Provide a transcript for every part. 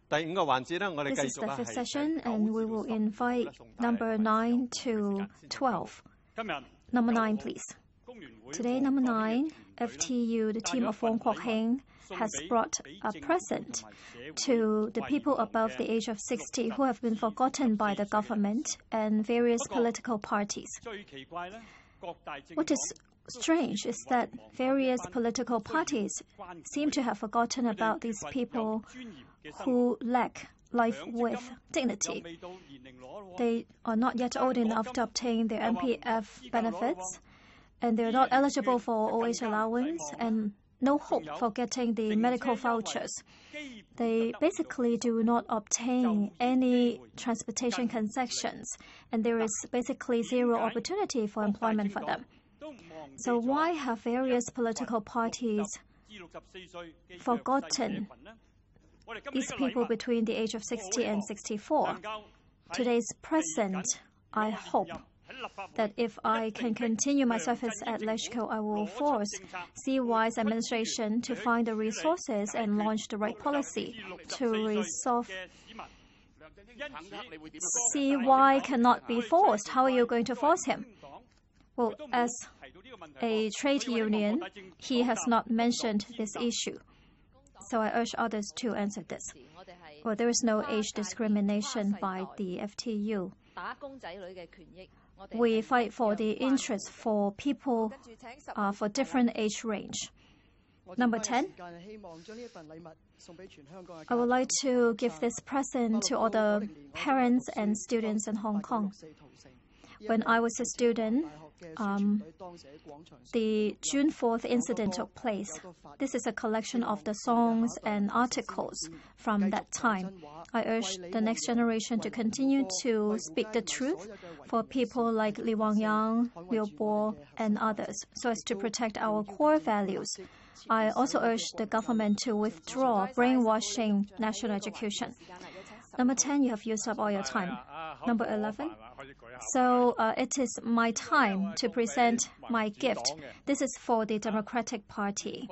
This is the fifth session, and we will invite number 9 to 12. Number 9, please. Today, number 9, FTU, the team of WONG Kwok-hing, has brought a present to the people above the age of 60 who have been forgotten by the government and various political parties. What is strange is that various political parties seem to have forgotten about these people who lack life with dignity. They are not yet old enough to obtain their MPF benefits, and they're not eligible for OH allowance and no hope for getting the medical vouchers. They basically do not obtain any transportation concessions, and there is basically zero opportunity for employment for them. So why have various political parties forgotten these people between the age of 60 and 64? Today's present, I hope that if I can continue my service at LEUNG, I will force CY's administration to find the resources and launch the right policy to resolve. CY cannot be forced. How are you going to force him? Well, as a trade union, he has not mentioned this issue. So I urge others to answer this. Well, there is no age discrimination by the FTU. We fight for the interest for people for different age range. Number 10, I would like to give this present to all the parents and students in Hong Kong. When I was a student, the June 4th incident took place. This is a collection of the songs and articles from that time. I urge the next generation to continue to speak the truth for people like Li Wangyang, Liu Bo, and others, so as to protect our core values. I also urge the government to withdraw brainwashing national education. Number 10, you have used up all your time. Number 11. So it is my time to present my gift. This is for the Democratic Party.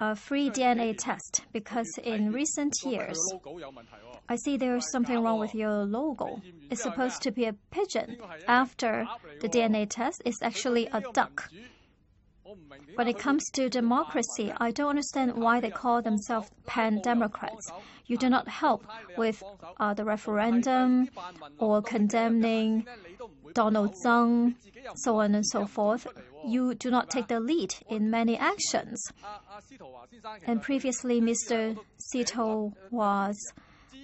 A free DNA test, because in recent years, I see there is something wrong with your logo. It's supposed to be a pigeon. After the DNA test, it's actually a duck. When it comes to democracy, I don't understand why they call themselves pan-democrats. You do not help with the referendum or condemning Donald Tsang, so on and so forth. You do not take the lead in many actions. And previously, Mr. Sito's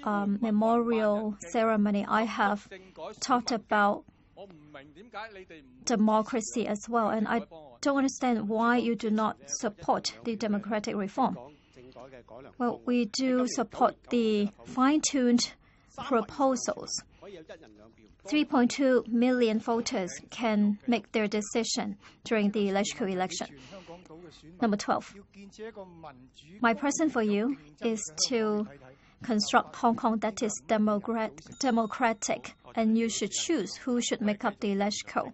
memorial ceremony, I have talked about democracy as well, and I don't understand why you do not support the democratic reform. Well, we do support the fine-tuned proposals. 3.2 million voters can make their decision during the LEUNG election. Number 12. My present for you is to construct Hong Kong that is democratic, and you should choose who should make up the LEUNG.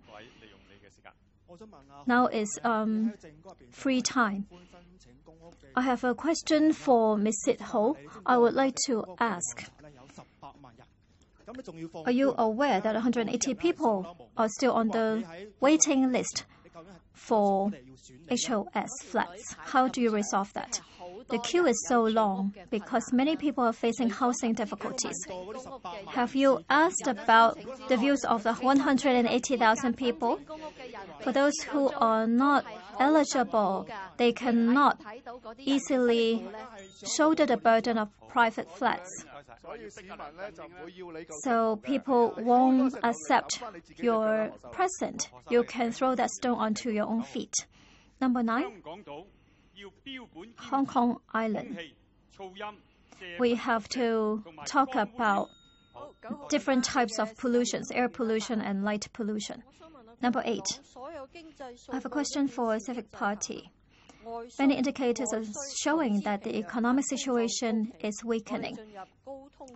Now is free time. I have a question for Ms. Sit Ho. I would like to ask, are you aware that 180 people are still on the waiting list for HOS flats? How do you resolve that? The queue is so long because many people are facing housing difficulties. Have you asked about the views of the 180,000 people? For those who are not eligible, they cannot easily shoulder the burden of private flats. So people won't accept your present. You can throw that stone onto your own feet. Number 9. Hong Kong Island. We have to talk about different types of pollutions, air pollution and light pollution. Number 8. I have a question for Civic Party. Many indicators are showing that the economic situation is weakening.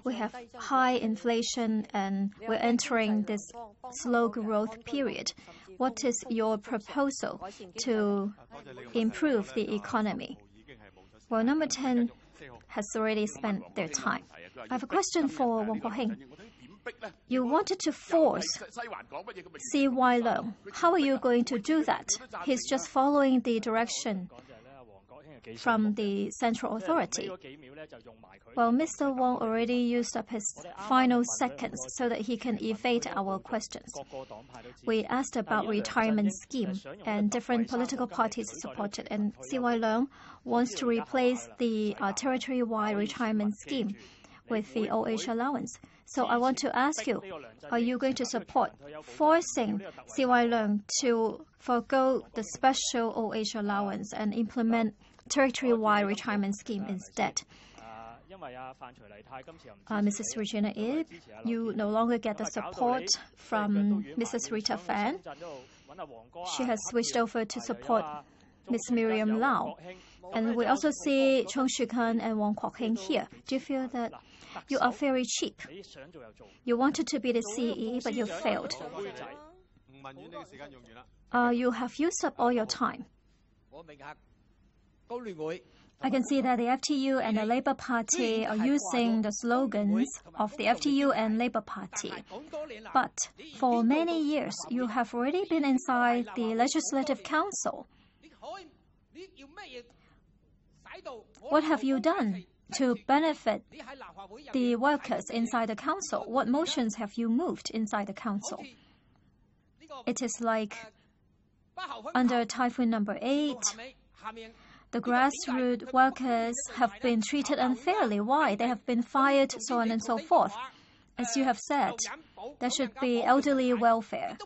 We have high inflation and we're entering this slow growth period. What is your proposal to improve the economy? Well, number 10 has already spent their time. I have a question for Kwok-hing. You wanted to force CY LEUNG. How are you going to do that? He's just following the direction from the central authority. Well, Mr. Wong already used up his final seconds so that he can evade our questions. We asked about retirement scheme, and different political parties supported, and CY LEUNG wants to replace the territory-wide retirement scheme with the old age allowance. So I want to ask you, are you going to support forcing CY LEUNG to forgo the special old age allowance and implement territory-wide retirement scheme instead? Mrs. Regina, you no longer get the support from Mrs. Rita Fan. She has switched over to support Ms. Miriam Lau. And we also see Chung Shi-kun and Kwok-hing here. Do you feel that you are very cheap? You wanted to be the CE, but you failed. You have used up all your time. I can see that the FTU and the Labour Party are using the slogans of the FTU and Labour Party. But for many years, you have already been inside the Legislative Council. What have you done to benefit the workers inside the council? What motions have you moved inside the council? It is like under Typhoon number 8, the grassroots workers have been treated unfairly. Why? They have been fired, so on and so forth. As you have said, there should be elderly welfare.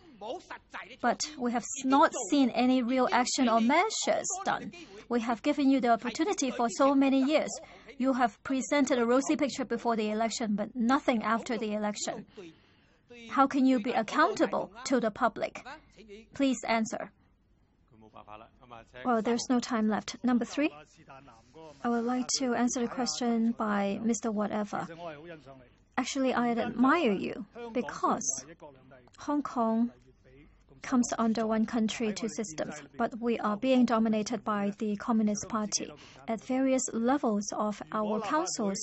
But we have not seen any real action or measures done. We have given you the opportunity for so many years. You have presented a rosy picture before the election, but nothing after the election. How can you be accountable to the public? Please answer. Well, there's no time left. Number 3, I would like to answer the question by Mr. Whatever. Actually, I admire you because Hong Kong comes under one country, two systems, but we are being dominated by the Communist Party. At various levels of our councils,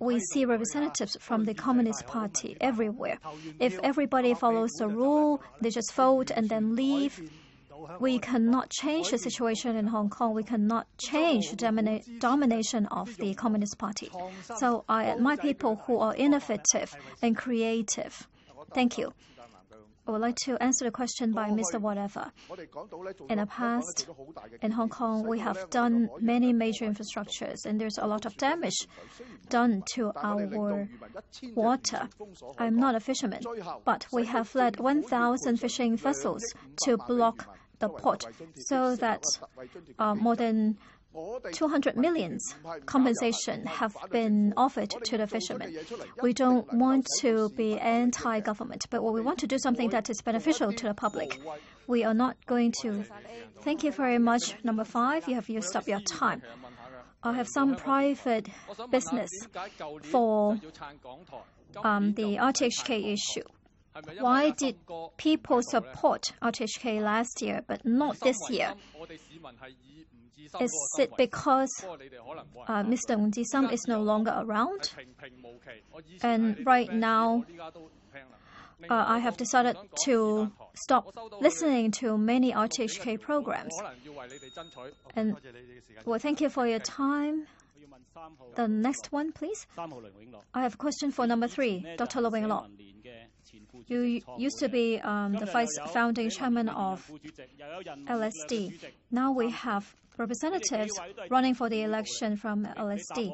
we see representatives from the Communist Party everywhere. If everybody follows the rule, they just vote and then leave. We cannot change the situation in Hong Kong. We cannot change the domination of the Communist Party. So I admire people who are innovative and creative. Thank you. I would like to answer the question by Mr. Whatever. In the past, in Hong Kong, we have done many major infrastructures, and there's a lot of damage done to our water. I'm not a fisherman, but we have led 1,000 fishing vessels to block the port so that more than 200 million compensation have been offered to the fishermen. We don't want to be anti-government, but we want to do something that is beneficial to the public. We are not going to. Thank you very much. Number 5, you have used up your time. I have some private business for the RTHK issue. Why did people support RTHK last year but not this year? Is it because Mr. Wong Ji-sum is no longer around? And right now, I have decided to stop listening to many RTHK programs. And well, thank you for your time. The next one, please. I have a question for number 3, Dr. LeUng Lo. You used to be the vice founding chairman of LSD. Now we have representatives running for the election from LSD.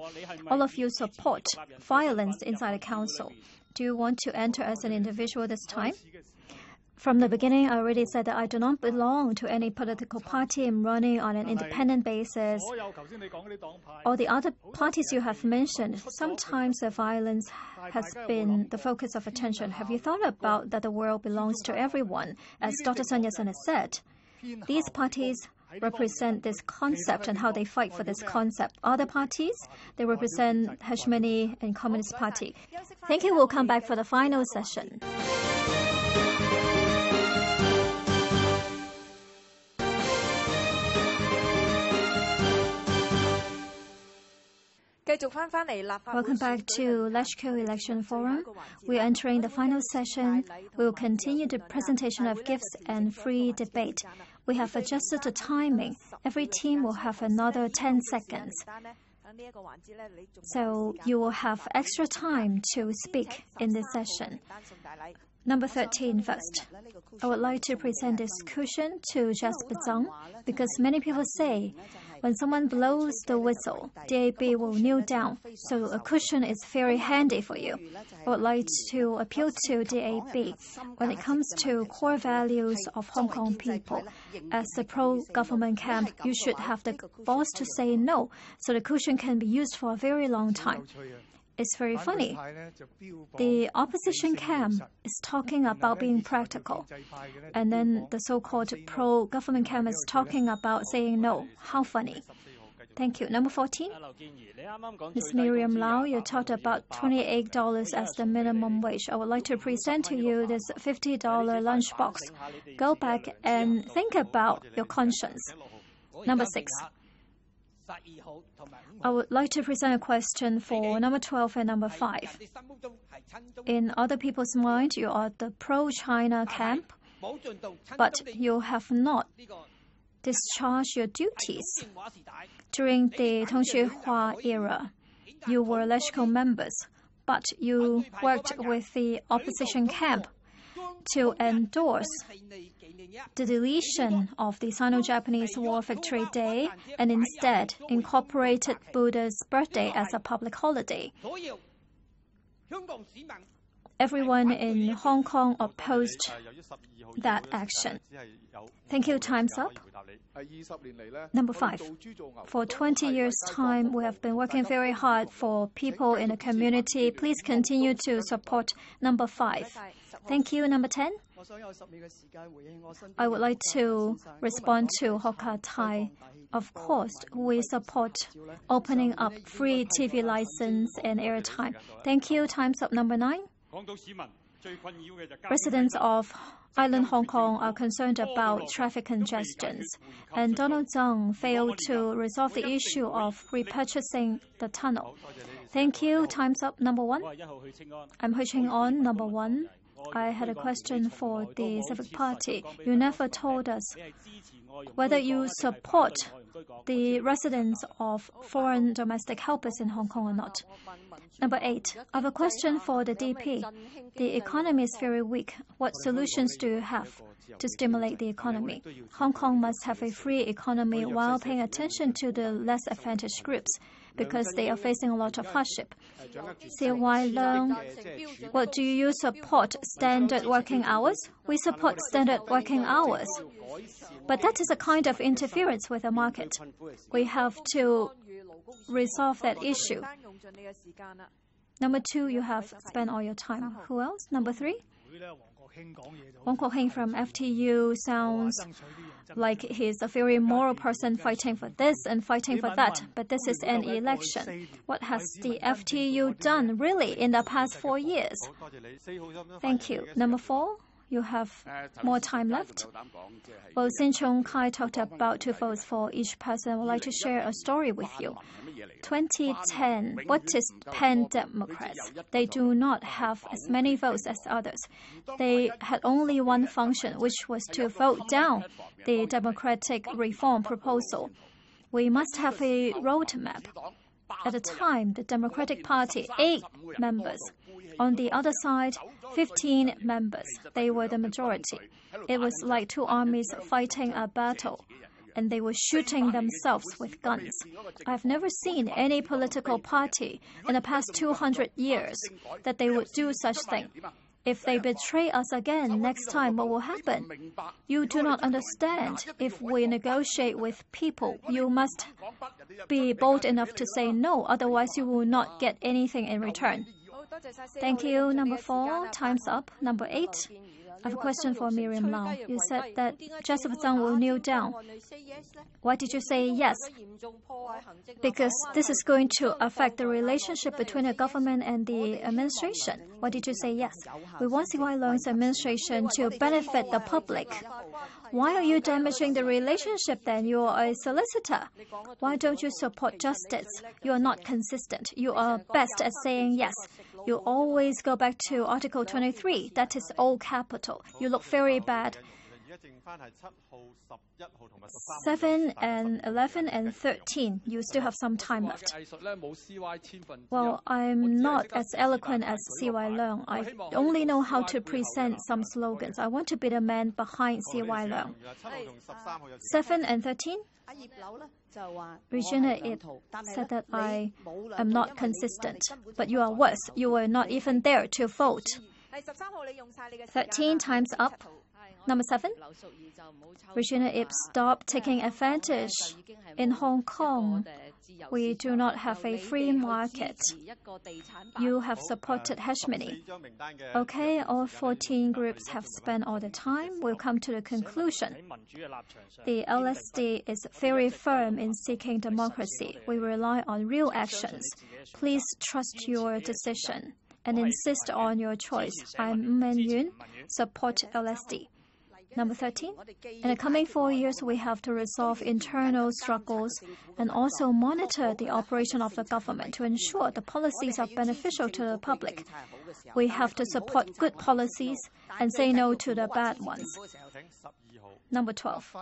All of you support violence inside the council. Do you want to enter as an individual this time? From the beginning, I already said that I do not belong to any political party. I'm running on an independent basis. All the other parties you have mentioned, sometimes the violence has been the focus of attention. Have you thought about that the world belongs to everyone? As Dr. Sun Yat-sen has said, these parties represent this concept and how they fight for this concept. Other parties, they represent hegemony and Communist Party. Thank you. We'll come back for the final session. Welcome back to LEUNG Election Forum. We are entering the final session. We will continue the presentation of gifts and free debate. We have adjusted the timing. Every team will have another 10 seconds. So you will have extra time to speak in this session. Number 13 first. I would like to present this cushion to JASPER because many people say when someone blows the whistle, DAB will kneel down, so a cushion is very handy for you. I would like to appeal to DAB when it comes to core values of Hong Kong people. As the pro-government camp, you should have the balls to say no, so the cushion can be used for a very long time. It's very funny. The opposition camp is talking about being practical, and then the so-called pro-government camp is talking about saying no. How funny. Thank you. Number 14. Ms. Miriam Lau, you talked about $28 as the minimum wage. I would like to present to you this $50 lunchbox. Go back and think about your conscience. Number 6. I would like to present a question for number 12 and number 5. In other people's mind, you are the pro-China camp, but you have not discharged your duties. During the Tongxue era, you were LEUNG members, but you worked with the opposition camp to endorse the deletion of the Sino-Japanese War Victory Day and instead incorporated Buddha's birthday as a public holiday. Everyone in Hong Kong opposed that action. Thank you. Time's up. Number 5. For 20 years' time, we have been working very hard for people in the community. Please continue to support number 5. Thank you. Number 10. I would like to respond to Hoka Tai. Of course, we support opening up free TV license and airtime. Thank you. Time's up. Number 9. Residents of Island Hong Kong are concerned about traffic congestions, and Donald Tsang failed to resolve the issue of repurchasing the tunnel. Thank you. Time's up. Number 1. I'm Hui on. Number 1. I had a question for the Civic Party. You never told us whether you support the residents of foreign domestic helpers in Hong Kong or not. Number 8. I have a question for the DP. The economy is very weak. What solutions do you have to stimulate the economy? Hong Kong must have a free economy while paying attention to the less advantaged groups because they are facing a lot of hardship. CY LEUNG, what do you support standard working hours? We support standard working hours. But that is a kind of interference with the market. We have to resolve that issue. Number 2, you have spent all your time. Who else? Number 3? Kwok-hing from FTU sounds like he's a very moral person fighting for this and fighting for that, but this is an election. What has the FTU done really in the past 4 years? Thank you. Number 4, you have more time left. Well, since Chung Kai talked about 2 votes for each person, I would like to share a story with you. 2010 Buddhist pan-democrats, they do not have as many votes as others. They had only one function, which was to vote down the democratic reform proposal. We must have a roadmap. At the time, the Democratic Party, 8 members. On the other side, 15 members. They were the majority. It was like 2 armies fighting a battle, and they were shooting themselves with guns. I've never seen any political party in the past 200 years that they would do such thing. If they betray us again next time, what will happen? You do not understand. If we negotiate with people, you must be bold enough to say no, otherwise you will not get anything in return. Thank you. Number 4, time's up. Number 8, I have a question for Miriam now. You said that Jasper Tsang will kneel down. Why did you say yes? Because this is going to affect the relationship between the government and the administration. Why did you say yes? We want CHIO's administration to benefit the public. Why are you damaging the relationship then? You are a solicitor. Why don't you support justice? You are not consistent. You are best at saying yes. You always go back to Article 23. That is all capital. You look very bad. 7 and 11 and 13. You still have some time left. Well, I'm not as eloquent as CY Leung. I only know how to present some slogans. I want to be the man behind CY Leung. 7 and 13? Regina said that I am not consistent. But you are worse. You were not even there to vote. 13 times up. Number 7, Regina Ip, stop taking advantage. In Hong Kong, we do not have a free market. You have supported hegemony. Okay, all 14 groups have spent all the time. We'll come to the conclusion. The LSD is very firm in seeking democracy. We rely on real actions. Please trust your decision and insist on your choice. I'm YEUNG, support LSD. Number 13, in the coming 4 years, we have to resolve internal struggles and also monitor the operation of the government to ensure the policies are beneficial to the public. We have to support good policies and say no to the bad ones. Number 12,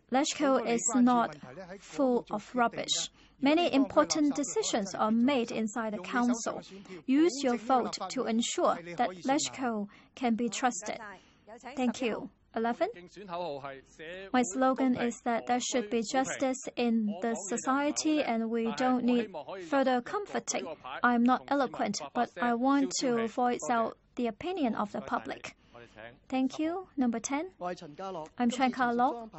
LEUNG is not full of rubbish. Many important decisions are made inside the council. Use your vote to ensure that LEUNG can be trusted. Thank you. 11. My slogan is that there should be justice in the society and we don't need further comforting. I'm not eloquent, but I want to voice out the opinion of the public. Thank you. Number 10. I'm Chen Ka-lok.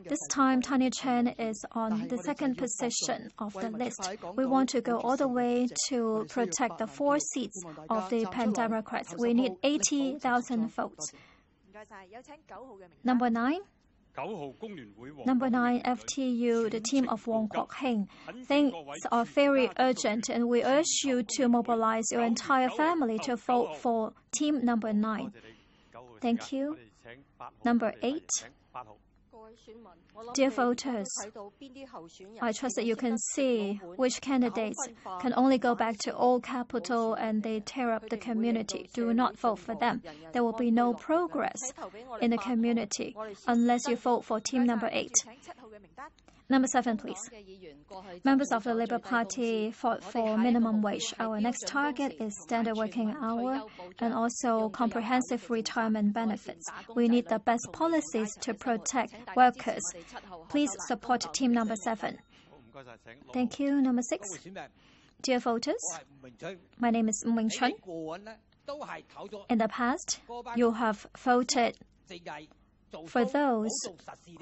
This time, Tanya Chen is on the second position of the list. We want to go all the way to protect the 4 seats of the Pan-Democrats. We need 80,000 votes. Number 9. Number 9, FTU, the team of WONG Kwok-hing. Things are very urgent and we urge you to mobilize your entire family to vote for team number 9. Thank you. Number 8. Dear voters, I trust that you can see which candidates can only go back to old capital and they tear up the community. Do not vote for them. There will be no progress in the community unless you vote for team number 8. Number 7, please. Members of the Labour Party fought for minimum wage. Our next target is standard working hour and also comprehensive retirement benefits. We need the best policies to protect workers. Please support team number 7. Thank you. Number 6. Dear voters, my name is Chun. In the past, you have voted for those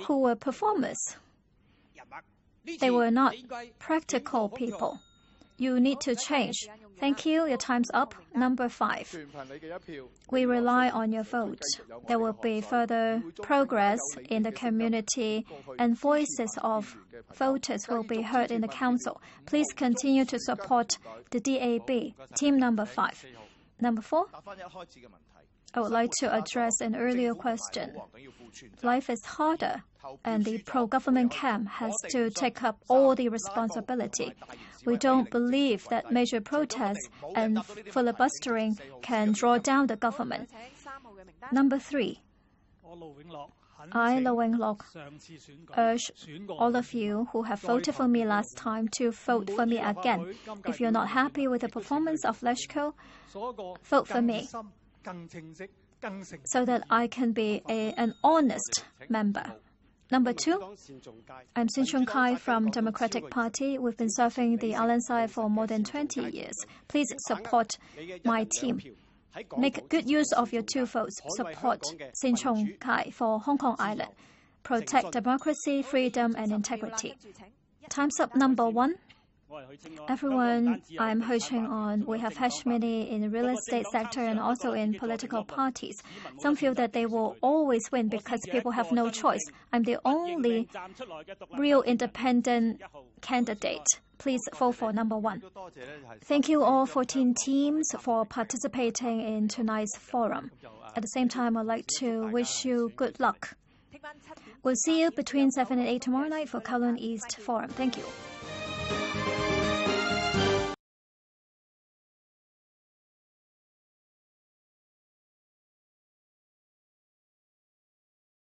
who were performers. They were not practical people. You need to change. Thank you. Your time's up. Number 5. We rely on your vote. There will be further progress in the community and voices of voters will be heard in the council. Please continue to support the DAB, team number 5. Number 4. I would like to address an earlier question. Life is harder, and the pro-government camp has to take up all the responsibility. We don't believe that major protests and filibustering can draw down the government. Number 3. I, LEUNG, urge all of you who have voted for me last time to vote for me again. If you're not happy with the performance of LEUNG, vote for me, so that I can be an honest member. Number 2, I'm Shin Kai from Democratic Party. We've been serving the island side for more than 20 years. Please support my team. Make good use of your 2 votes. Support Shin Kai for Hong Kong Island. Protect democracy, freedom, and integrity. Time's up. Number 1. Everyone, I'm Hui Ching on. We have hedged many in the real estate sector and also in political parties. Some feel that they will always win because people have no choice. I'm the only real independent candidate. Please vote for number 1. Thank you all 14 teams for participating in tonight's forum. At the same time, I'd like to wish you good luck. We'll see you between 7 and 8 tomorrow night for KWUN East Forum. Thank you.